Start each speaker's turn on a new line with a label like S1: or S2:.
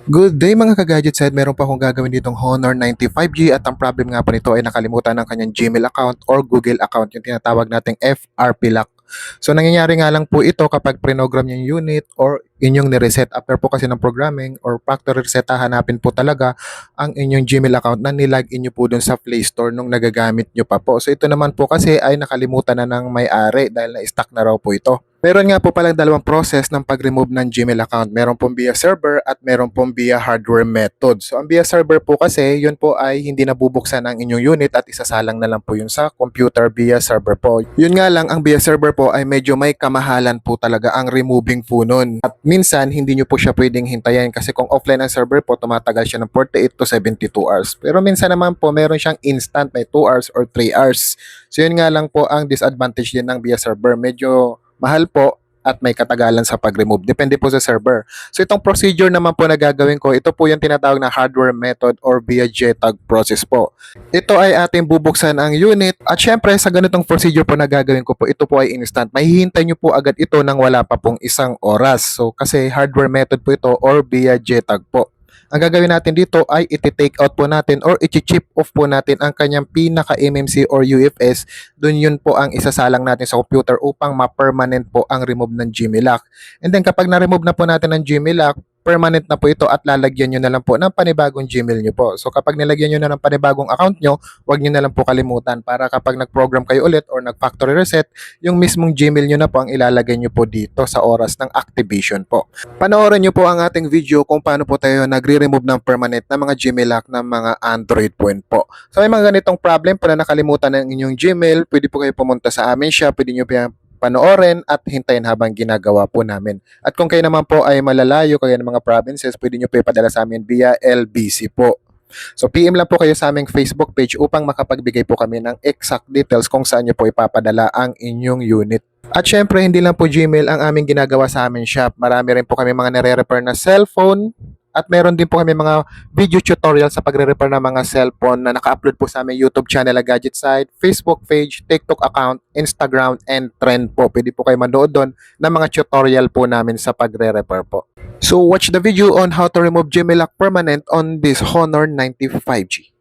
S1: Good day mga ka-gadget side, meron pa akong gagawin ditong Honor 95G at ang problem nga po nito ay nakalimutan ng kanyang Gmail account or Google account, yung tinatawag nating FRP lock. So nangyayari nga lang po ito kapag prinogram yung unit or inyong ni-reset. After po kasi ng programming or factory reset, hahanapin po talaga ang inyong Gmail account na nilagin nyo po dun sa Play Store nung nagagamit nyo pa po. So ito naman po kasi ay nakalimutan na ng may-ari dahil na-stuck na raw po ito. Meron nga po palang dalawang process ng pag-remove ng Gmail account. Meron pong via server at meron pong via hardware method. So ang via server po kasi, yun po ay hindi nabubuksan ang inyong unit at isasalang na lang po yun sa computer via server po. Yun nga lang, ang via server po ay medyo may kamahalan po talaga ang removing po nun. At minsan, hindi nyo po siya pwedeng hintayin kasi kung offline ang server po, tumatagal siya ng 48 to 72 hours. Pero minsan naman po, meron siyang instant, may 2 hours or 3 hours. So yun nga lang po ang disadvantage din ng via server. Medyo mahal po at may katagalan sa pag-remove. Depende po sa server. So itong procedure naman po na gagawin ko, ito po yung tinatawag na hardware method or via JTAG process po. Ito ay ating bubuksan ang unit at syempre sa ganitong procedure po na gagawin ko po, ito po ay instant. Mahihintay nyo po agad ito nang wala pa pong isang oras. So kasi hardware method po ito or via JTAG po. Ang gagawin natin dito ay iti-take out po natin or iti-chip off po natin ang kanyang pinaka-MMC or UFS. Doon yun po ang isasalang natin sa computer upang ma-permanent po ang remove ng Gmail lock. And then kapag na-remove na po natin ng Gmail lock, permanent na po ito at lalagyan nyo na lang po ng panibagong Gmail nyo po. So kapag nilagyan nyo na ng panibagong account nyo, huwag nyo na lang po kalimutan para kapag nag-program kayo ulit or nag-factory reset, yung mismong Gmail nyo na po ang ilalagay nyo po dito sa oras ng activation po. Panoorin nyo po ang ating video kung paano po tayo nagre-remove ng permanent na mga Gmail lock ng mga Android phone po. So may mga ganitong problem po na nakalimutan ng inyong Gmail, pwede po kayo pumunta sa amin siya, pwede nyo panoorin at hintayin habang ginagawa po namin. At kung kayo naman po ay malalayo, kaya ng mga provinces, pwede nyo po ipadala sa amin via LBC po. So PM lang po kayo sa aming Facebook page upang makapagbigay po kami ng exact details kung saan nyo po ipapadala ang inyong unit. At syempre, hindi lang po Gmail ang aming ginagawa sa aming shop. Marami rin po kami mga nare-repair na cellphone at meron din po kami mga video tutorial sa pagre-repair ng mga cellphone na naka-upload po sa aming YouTube channel na Gadget Site, Facebook page, TikTok account, Instagram, and Trend po. Pwede po kayo manood doon ng mga tutorial po namin sa pagre-repair po. So watch the video on how to remove Gmail lock permanent on this Honor 95G.